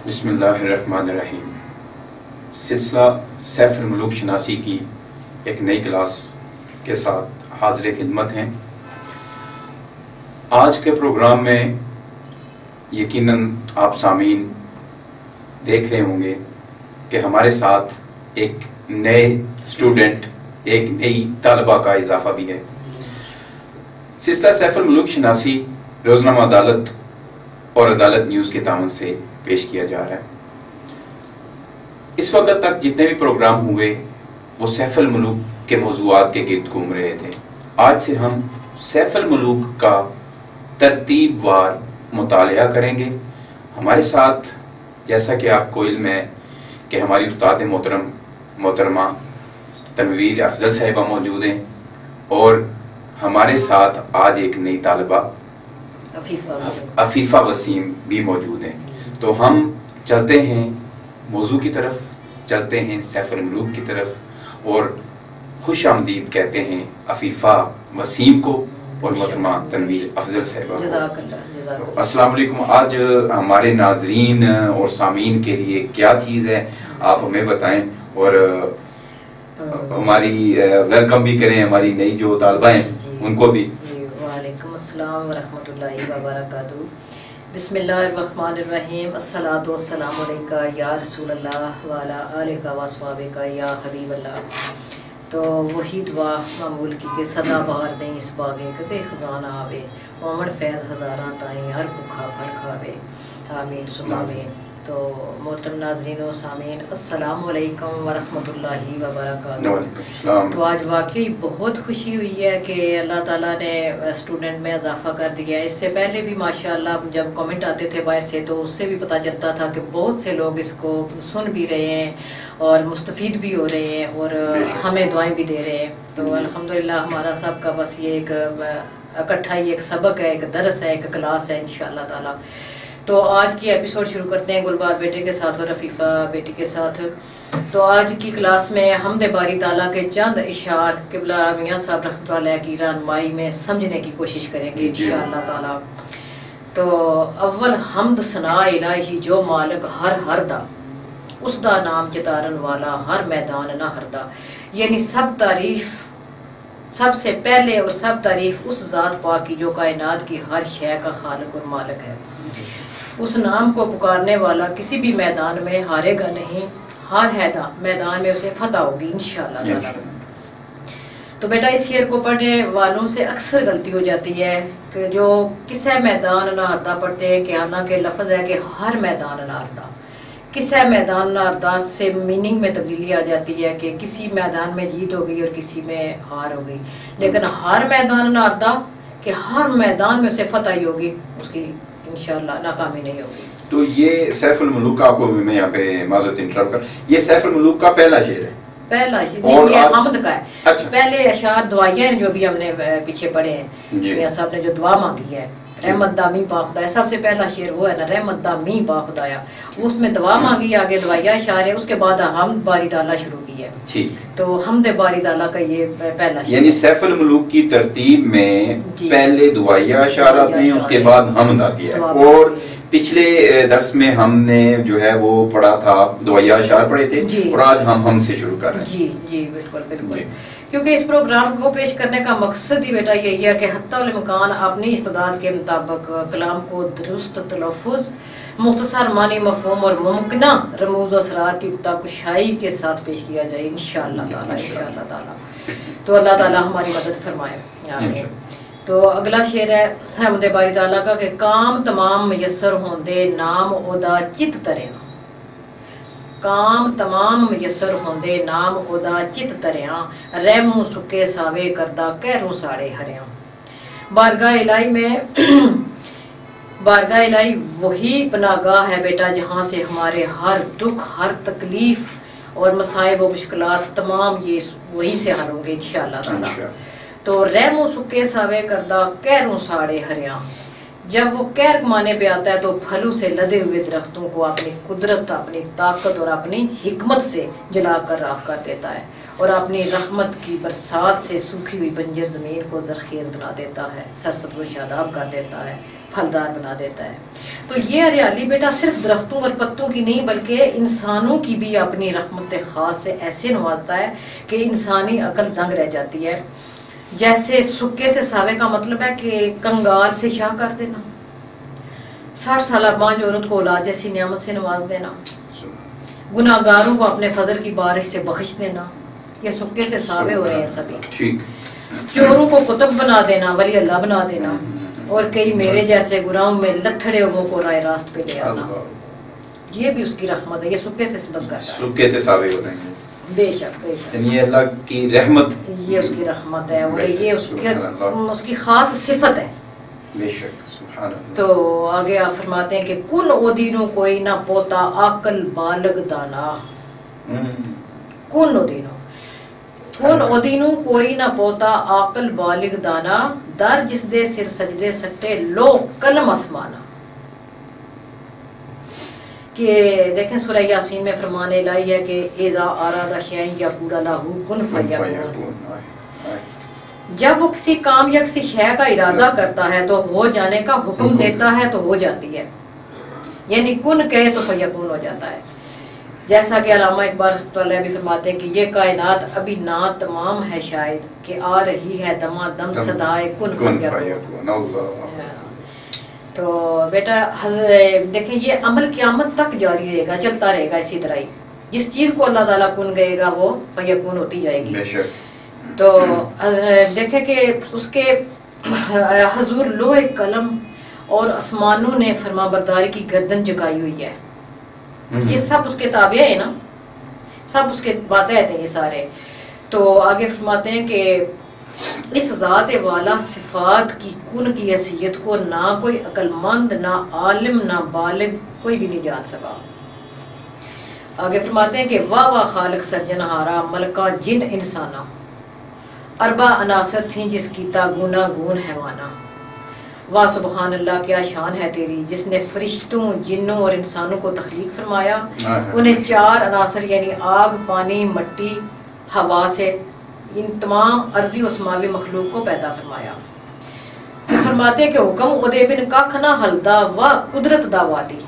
بسم اللہ الرحمن الرحیم۔ سلسلہ سیف الملوک شناسی کی ایک نئی کلاس کے ساتھ حاضر خدمت ہیں۔ آج کے پروگرام میں یقیناً آپ سامعین دیکھ رہے ہوں گے کہ ہمارے ساتھ ایک نئے اسٹوڈنٹ، ایک نئی طالبہ کا اضافہ بھی ہے۔ سلسلہ سیف الملوک شناسی روزنامہ عدالت اور عدالت نیوز کے تعاون سے پیش کیا جا رہا ہے۔ اس وقت تک جتنے بھی پروگرام ہوئے وہ سیف الملوک کے موضوعات کے گرد گھوم رہے تھے۔ آج سے ہم سیف الملوک کا ترتیب وار مطالعہ کریں گے۔ ہمارے ساتھ جیسا کہ آپ کو علم ہے کہ ہماری استاد محترمہ تنویر افضل صاحبہ موجود ہیں، اور ہمارے ساتھ آج ایک نئی طالبہ عفیفہ وسیم بھی موجود ہیں۔ تو ہم چلتے ہیں موضوع کی طرف، چلتے ہیں سیف الملوک کی طرف، اور خوش آمدید کہتے ہیں عفیفہ وسیم کو اور محترمہ تنویر افضل صاحبہ کو۔ السلام علیکم۔ آج ہمارے ناظرین اور سامعین کے لیے کیا چیز ہے آپ ہمیں بتائیں، اور ہماری ویلکم بھی کریں ہماری نئی جو طالبہ ہیں ان کو بھی۔ وعلیکم السلام ورحمۃ اللہ وبرکاتہ۔ بسم اللہ الرحمن الرحیم۔ الصلاۃ والسلام علیکہ یا رسول اللہ وعلی آلہ واصحابہ یا حبیب اللہ۔ تو وہی دعا معمول کی کہ صدا بہار دیں اس باغے کدے خزانہ آوے، مومن فیض ہزاراں تائیں ہر بھوکھا پھل کھاوے، آمین ثم آمین۔ تو محترم ناظرین و سامعین، السلام علیکم ورحمۃ اللہ وبرکاتہ۔ تو آج واقعی بہت خوشی ہوئی ہے کہ اللہ تعالیٰ نے اسٹوڈنٹ میں اضافہ کر دیا ہے۔ اس سے پہلے بھی ماشاءاللہ جب کامنٹ آتے تھے باہر سے تو اس سے بھی پتہ چلتا تھا کہ بہت سے لوگ اس کو سن بھی رہے ہیں اور مستفید بھی ہو رہے ہیں اور ہمیں دعائیں بھی دے رہے ہیں۔ تو الحمدللہ ہمارا سب کا بس یہ ایک اکٹھا ہی ایک سبق ہے، ایک درس ہے، ایک کلاس ہے انشاءاللہ تعالیٰ۔ تو آج کی ایپیسوڈ شروع کرتے ہیں گلبار بیٹے کے ساتھ اور عفیفہ بیٹی کے ساتھ۔ تو آج کی کلاس میں حمد باری تعالیٰ کے چند اشعار قبلہ میاں صاحب رحمۃ اللہ علیہ کی رہنمائی میں سمجھنے کی کوشش کریں گے انشاءاللہ تعالیٰ۔ تو اول حمد ثنا الہی جو مالک ہر دا، اس دا نام چتارن والا ہر میدان نہ ہردا۔ یعنی سب تعریف، سب سے پہلے اور سب تعریف اس ذات پاک کی جو کائنات کی ہر شے کا خالق اور مالک ہے۔ اس نام کو پکارنے والا کسی بھی میدان میں ہارے گا نہیں، ہار ہے دا میدان میں اسے فتح ہوگی انشاءاللہ تعالی۔ تو بیٹا اس شعر کو پڑھنے والوں سے اکثر غلطی ہو جاتی ہے کہ جو کسے میدان نہ ہردا پڑھتے ہیں، کہ حالانکہ لفظ ہے کہ ہر میدان نہ ہردا۔ کسے میدان نہ ہردا سے میننگ میں تبدیلی آ جاتی ہے کہ کسی میدان میں جیت ہو گئی اور کسی میں ہار ہو گئی، لیکن ہر میدان نہ ہردا کہ ہر میدان میں اسے فتح ہی ہوگی، اس کی انشاءاللہ ناکامی نہیں ہوگی۔ تو یہ سیف الملوک کا، آپ کو میں یہاں پہ معذرت انٹرپٹ کر، یہ سیف الملوک کا پہلا شعر ہے، پہلا شعر یہ حمد کا ہے۔ اچھا، پہلے اشعار دعائیں جو بھی ہم نے پیچھے پڑھے ہیں، میاں صاحب نے جو دعا مانگی ہے رحمت دا می با خدایا، سب سے پہلا شعر وہ ہے نا رحمت دا می با خدایا، اس میں دعا مانگی، آگے دعائیں اشعار ہے، اس کے بعد حمد باری تعالیٰ شروع کی ہے۔ ٹھیک، تو حمد باری تعالیٰ کا یہ پہلا شعر، یعنی سیف الملوک کی ترتیب میں پہلے دعائیہ اشعار آتے ہیں، اس کے بعد حمد آتی ہے۔ اور پچھلے درس میں ہم نے جو ہے وہ پڑھا تھا دعائیہ اشعار پڑھے تھے، اور آج ہم سے شروع کر رہے ہیں۔ جی جی بالکل بالکل، کیونکہ اس پروگرام کو پیش کرنے کا مقصد ہی بیٹا یہی ہے کہ حتی الامکان اپنی استعداد کے مطابق کلام کو درست تلفظ، مختصر معنی مفہوم اور ممکنہ رموز و اسرار کی کشائی کے ساتھ پیش کیا جائے انشاءاللہ تعالیٰ، انشاءاللہ تعالیٰ۔ تو اللہ تعالیٰ ہماری مدد فرمائے، آمین۔ تو اگلا شعر ہے حمد باری تعالیٰ کا کہ کام تمام میسر ہوندے نام اودا چت تریاں، کام تمام میسر ہوندے نام اودا چت تریاں، رحمو سکے ساوے کردہ کہروں ساڑے ہریاں۔ بارگاہ الہی میں بارگاہ الہی وہی پناہگاہ ہے بیٹا جہاں سے ہمارے ہر دکھ، ہر تکلیف اور مصائب و مشکلات تمام یہ وہی سے حل ہوں گے انشاءاللہ تعالیٰ۔ تو رحم و سکے ساوے کردہ کہروں ساڑے ہریاں، جب وہ کہر معنی پہ آتا ہے تو پھلوں سے لدے ہوئے درختوں کو اپنی قدرت، اپنی طاقت اور اپنی حکمت سے جلا کر راکھ کر دیتا ہے، اور اپنی رحمت کی برسات سے سوکھی ہوئی بنجر زمین کو زرخیز بنا دیتا ہے، سرسبز و شاداب کر دیتا ہے، پھلدار بنا دیتا ہے. تو یہ ہریالی بیٹا صرف درختوں اور پتوں کی نہیں بلکہ انسانوں کی بھی اپنی رحمت خاص سے ایسے نوازتا ہے کہ انسانی عقل دنگ رہ جاتی ہے. جیسے سکے سے ساوے کا مطلب ہے کہ کنگال سے شاہ کر دینا، 60 سالہ بانجھ عورت کو اولاد جیسی نعمت سے نواز دینا، گناہگاروں کو اپنے فضل کی بارش سے بخش دینا. یہ سکے سے ساوے ہو رہے ہیں سبھی. چوروں کو قطب بنا دینا، ولی اللہ بنا دینا، اور کئی میرے جیسے گناہوں میں لتھڑے ہووں کو رائے راست پہ لے آنا. یہ بھی اس کی رحمت ہے. یہ سکے سے بس کرتا ہے، سکے سے ساوے ہو رہے ہیں. بے شک بے شک یہ اللہ کی رحمت، یہ اس کی رحمت ہے، اور یہ اس کی خاص صفت ہے. بے شک سبحان اللہ. تو آگے آپ فرماتے ہیں کہ کن اودینو کوئی نہ پوتا عاقل بالغ دانا. کن اودینو کوئی نہ پوتا عاقل بالغ دانا، در جس دے سر سجدے سٹے لو قلم آسمانا. کہ دیکھیں سورہ یاسین میں فرمان الہی ہے کہ اذا اراد شیئا یقول لہ کن فیکون. جب وہ کسی کام یا کسی شے کا ارادہ کرتا ہے تو ہو جانے کا حکم دیتا ہے تو ہو جاتی ہے، یعنی کن کہے تو فیکون ہو جاتا ہے. جیسا کہ علامہ اقبال بھی فرماتے ہیں کہ یہ کائنات ابھی نہ تمام ہے شاید کہ آ رہی ہے دما دم صدائے کن فیکون. تو بیٹا دیکھیں یہ عمل قیامت تک جاری رہے گا، چلتا رہے گا اسی طرح ہی. جس چیز کو اللہ تعالیٰ کن کہے گا وہ فیکون ہوتی جائے گی. تو دیکھیں کہ اس کے حضور لوح قلم اور آسمانوں نے فرما برداری کی گردن جھکائی ہوئی ہے. یہ سب اس کے تابع ہیں نا، سب اس کے باتیں ہیں یہ سارے. تو آگے فرماتے ہیں کہ اس ذات والا صفات کی کن کی حیثیت کو نہ کوئی عقل مند، نہ عالم، نہ بالغ کوئی بھی نہیں جان سکا. آگے فرماتے ہیں کہ واہ واہ خالق سرجنہارا ملکہ جن انسانا، اربع عناصر تھیں جس کی تا گونا گون حیوانا. واہ سبحان اللہ کیا شان ہے تیری جس نے فرشتوں، جنوں اور انسانوں کو تخلیق فرمایا. انہیں 4 عناصر یعنی آگ، پانی، مٹی، ہوا سے ان تمام ارضی و سماوی مخلوق کو پیدا فرمایا. پھر فرماتے ہیں کہ حکم اودے بن کھ نہ ہلدا و قدرت دا والی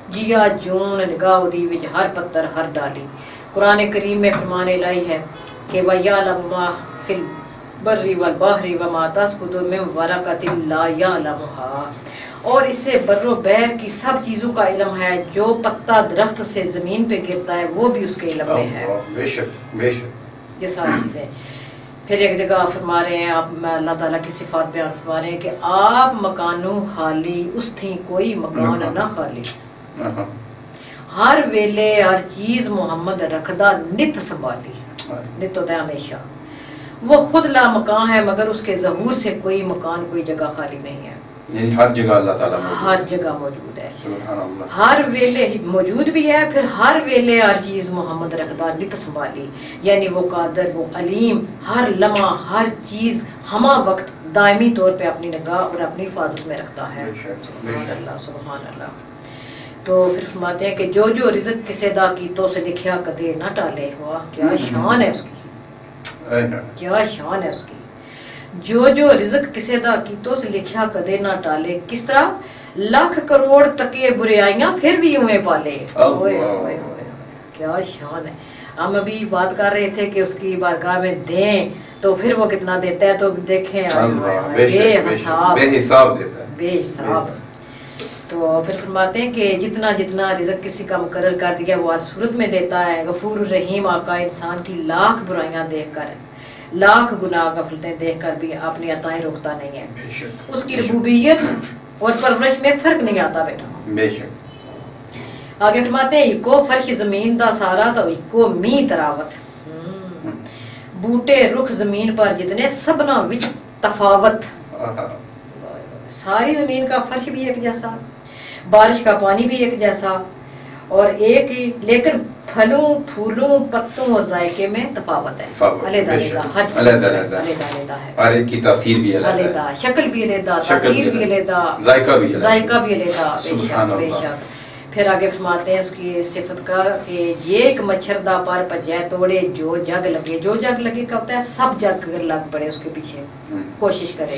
جیا جون نگاہ دی وچ ہر پتھر ہر ڈالی. قرآن کریم میں فرمان الہی ہے کہ وَيَعْلَمُ مَا فِي الْبَرِّ وَالْبَحْرِ وَمَا تَسْقُطُ مِن وَرَقَةٍ لَا يَعْلَمُهَا. اور اس سے بر و بحر کی سب چیزوں کا علم ہے، جو پتا درخت سے زمین پہ گرتا ہے وہ بھی اس کے علم میں ہے. بے شک بے شک یہ ساری چیزیں. پھر ایک جگہ آپ فرما رہے ہیں، آپ اللہ تعالیٰ کی صفات بیان فرما رہے ہیں کہ آپ مکانوں خالی اس تھی کوئی مکان نہ خالی. ہر ویلے ہر چیز محمد رکھدا نت سنبھالی. نت ہوتا ہے ہمیشہ. وہ خود لا مکان ہے مگر اس کے ظہور سے کوئی مکان کوئی جگہ خالی نہیں ہے. یعنی ہر جگہ اللہ تعالیٰ ہر جگہ موجود ہے، سبحان اللہ. ہر ویلے موجود بھی ہے. پھر ہر ویلے ہر چیز محمد رکھدا نت سنبھالی، یعنی وہ قادر، وہ علیم، ہر لمحہ ہر چیز ہمہ وقت دائمی طور پہ اپنی نگاہ اور اپنی حفاظت میں رکھتا ہے. سبحان اللہ سبحان اللہ. تو پھر فرماتے ہیں کہ جو جو رزق کسے دا کی تو سے لکھیا کدے نہ ٹالے. ہوا کیا شان ہے اس کی، کیا شان ہے اس کی. جو جو رزق کسے دا کی تو سے لکھیا کدے نہ ٹالے. کس طرح؟ لاکھ کروڑ تکے برائیاں پھر بھی یوں پالے. کیا شان ہے. ہم ابھی بات کر رہے تھے کہ اس کی بارگاہ میں دیں تو پھر وہ کتنا دیتا ہے. تو دیکھیں بے حساب، بے حساب دیتا ہے، بے حساب. تو پھر فرماتے ہیں کہ جتنا جتنا رزق کسی کا مقرر کر دیا وہ ہر صورت میں دیتا ہے. غفور الرحیم آقا انسان کی لاکھ برائیاں دیکھ کر، لاکھ گناہ غفلتیں دیکھ کر بھی اپنی عطائیں روکتا نہیں ہے. اس کی ربوبیت اور پرورش میں فرق نہیں آتا بیٹا. بے شک. آگے فرماتے ہیں کو فرش زمین دا سارا تو کو می تراوت. بوٹے رخ زمین پر جتنے سبنا وچ تفاوت. ساری زمین کا فرش بھی ایک جیسا، بارش کا پانی بھی ایک جیسا اور ایک ہی، لیکن پھلوں، پھولوں، پتوں اور ذائقے میں تفاوت ہے. علیحدہ علیحدہ ہے. ہر ایک کی تاثیر بھی علیحدہ، شکل بھی علیحدہ، تاثیر بھی علیحدہ، ذائقہ بھی علیحدہ. بے شک. پھر آگے فرماتے ہیں اس کی صفت کا کہ یہ ایک مچھر دا پر پجے توڑے جو جگ لگے. جو جگ لگے کا ہوتا ہے سب جگ اگر لگ پڑے اس کے پیچھے کوشش کرے.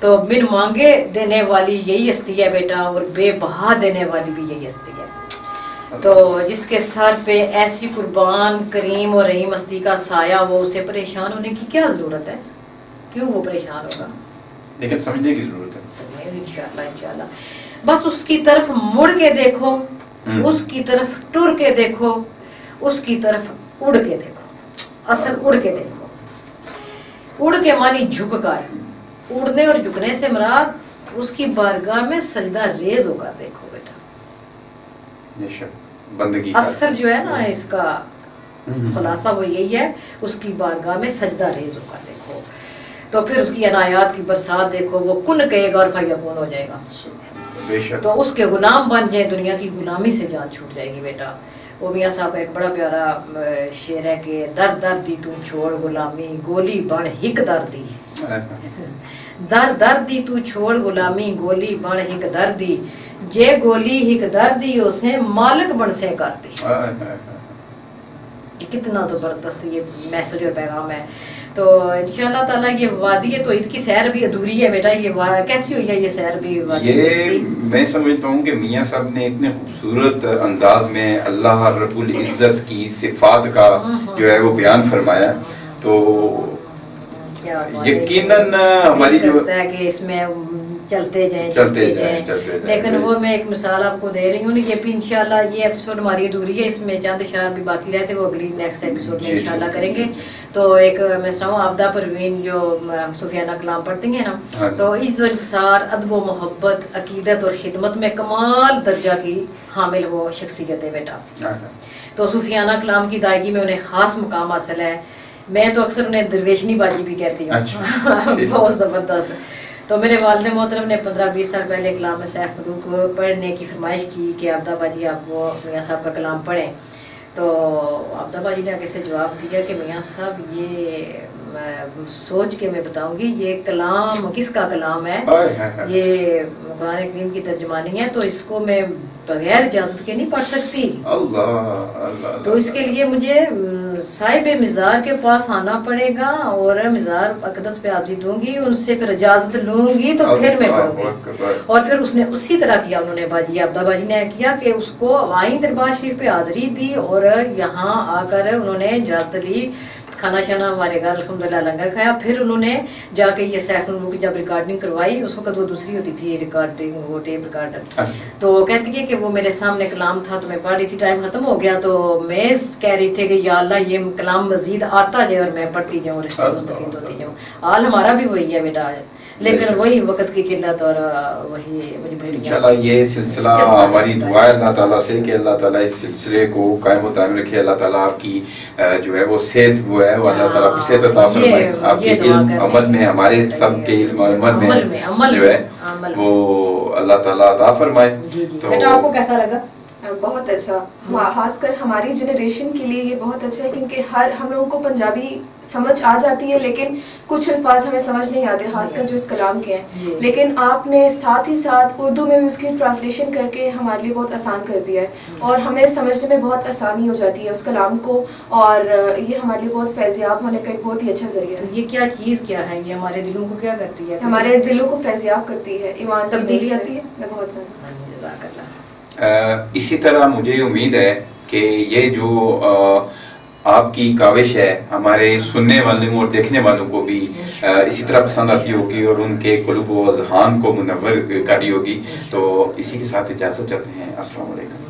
تو بن مانگے دینے والی یہی ہستی ہے بیٹا، اور بے بہا دینے والی بھی یہی ہستی ہے. تو جس کے سر پہ ایسی قربان کریم اور رحیم ہستی کا سایہ، وہ اسے پریشان ہونے کی کیا ضرورت ہے؟ کیوں وہ پریشان ہوگا؟ لیکن سمجھنے کی ضرورت ہے. انشاءاللہ انشاءاللہ. بس اس کی طرف مڑ کے دیکھو، اس کی طرف ٹر کے دیکھو، اس کی طرف اڑ کے دیکھو. اصل اڑ کے دیکھو. اڑ کے معنی جھک کر، اڑنے اور جھکنے سے مراد اس کی بارگاہ میں سجدہ ریز ہو کر دیکھو بیٹا. بندگی اصل جو ہے نا اس کا خلاصہ وہ یہی ہے، اس کی بارگاہ میں سجدہ ریز ہو کر دیکھو. تو پھر اس کی عنایات کی برسات دیکھو، وہ کن کہے گا اور فیکون ہو جائے گا. تو اس کے غلام بن جائے، دنیا کی غلامی سے جان چھوٹ جائے گی بیٹا. وہ میاں صاحب کا ایک بڑا پیارا شعر ہے کہ در در دی تو چھوڑ غلامی، گولی بن ہک در دی. در در دی تو چھوڑ غلامی، گولی بن ہک در دی. جے گولی ہک در دی اسے مالک بن سے کر دی. کتنا زبردست یہ میسج اور پیغام ہے. تو انشاءاللہ تعالیٰ یہ وادی توحید کی سیر بھی ادھوری ہے بیٹا. یہ کیسی ہوئی ہے یہ سیر بھی؟ یہ میں سمجھتا ہوں کہ میاں صاحب نے اتنے خوبصورت انداز میں اللہ رب العزت کی صفات کا جو ہے وہ بیان فرمایا. تو یقیناً ہماری جو ہے کہ اس میں چلتے جائیں. لیکن وہ میں ایک مثال آپ کو دے رہی ہوں. یہ بھی انشاءاللہ یہ ایپیسوڈ ہماری ادھوری ہے، اس میں چند اشعار بھی باقی رہتے، وہ اگلی نیکسٹ ایپیسوڈ میں انشاءاللہ کریں گے. تو ایک میں سناؤں، عابدہ پروین جو صوفیانہ کلام پڑھتی ہیں نا، تو عز و انکسار، ادب و محبت، عقیدت اور خدمت میں کمال درجہ کی حامل وہ شخصیت ہے بیٹا. تو صوفیانہ کلام کی ادائیگی میں انہیں خاص مقام حاصل ہے. میں تو اکثر انہیں درویشنی باجی بھی کہتی ہوں. بہت زبردست. تو میرے والد محترم نے 15-20 سال پہلے کلام سیف ملوک پڑھنے کی فرمائش کی کہ عابدہ باجی آپ وہ میاں صاحب کا کلام پڑھیں. تو عابدہ باجی نے آگے سے جواب دیا کہ میاں صاحب یہ سوچ کے میں بتاؤں گی یہ کلام کس کا کلام ہے، یہ قرآن کریم کی ترجمانی ہے، تو اس کو میں بغیر اجازت کے نہیں پڑھ سکتی. تو اس کے لیے مجھے صاحب مزار کے پاس آنا پڑے گا اور مزار اقدس پہ حاضری دوں گی، ان سے پھر اجازت لوں گی تو پھر میں پڑھوں گی. اور پھر اس نے اسی طرح کیا. انہوں نے باجی عابدہ باجی نے کیا کہ اس کو آئیں دربار شریف پہ حاضری دی اور یہاں آ کر انہوں نے اجازت لی. کھانا شانا ہمارے گھر الحمدللہ لنگر کھایا. پھر انہوں نے جا کے یہ سیف الملوک کی جب ریکارڈنگ کروائی، اس وقت وہ دوسری ہوتی تھی ریکارڈنگ، وہ ٹیپ ریکارڈر. تو کہتی ہے کہ وہ میرے سامنے کلام تھا تو میں پڑھ رہی تھی، ٹائم ختم ہو گیا تو میں کہہ رہی تھی کہ یا اللہ یہ کلام مزید آتا جائے اور میں پڑھتی جاؤں اور اس سے مستفید ہوتی جاؤں. حال ہمارا بھی وہی ہے بیٹا، لیکن وہی وقت کی قلت اور وہی انشاءاللہ یہ سلسلہ ہماری دعا ہے اللہ تعالیٰ سے کہ اللہ تعالیٰ اس سلسلے کو قائم و دائم رکھے. اللہ تعالیٰ آپ کی جو ہے وہ صحت وہ ہے وہ اللہ تعالیٰ کو صحت عطا فرمائے. آپ کے علم عمل میں، ہمارے سب کے علم عمل میں جو ہے وہ اللہ تعالیٰ عطا فرمائے. تو بیٹا آپ کو کیسا لگا؟ بہت اچھا. خاص کر ہماری جنریشن کے لیے یہ بہت اچھا ہے کیونکہ ہم لوگوں کو پنجابی سمجھ آ جاتی ہے لیکن کچھ الفاظ ہمیں سمجھ نہیں آتے، خاص کر جو اس کلام کے ہیں. لیکن آپ نے ساتھ ہی ساتھ اردو میں بھی اس کی ٹرانسلیشن کر کے ہمارے لیے بہت آسان کر دیا ہے اور ہمیں سمجھنے میں بہت آسانی ہو جاتی ہے اس کلام کو، اور یہ ہمارے لیے بہت فیضیاب ہونے کا ایک بہت ہی اچھا ذریعہ ہے. یہ کیا چیز کیا ہے؟ یہ ہمارے دلوں کو کیا کرتی ہے؟ ہمارے دلوں کو فیضیاب کرتی ہے، ایمان تبدیلی آتی ہے. بہت اسی طرح مجھے امید ہے کہ یہ جو آپ کی کاوش ہے ہمارے سننے والوں اور دیکھنے والوں کو بھی اسی طرح پسند آتی ہوگی اور ان کے قلوب و اذہان کو منور کری ہوگی. تو اسی کے ساتھ اجازت چاہتے ہیں. السلام علیکم.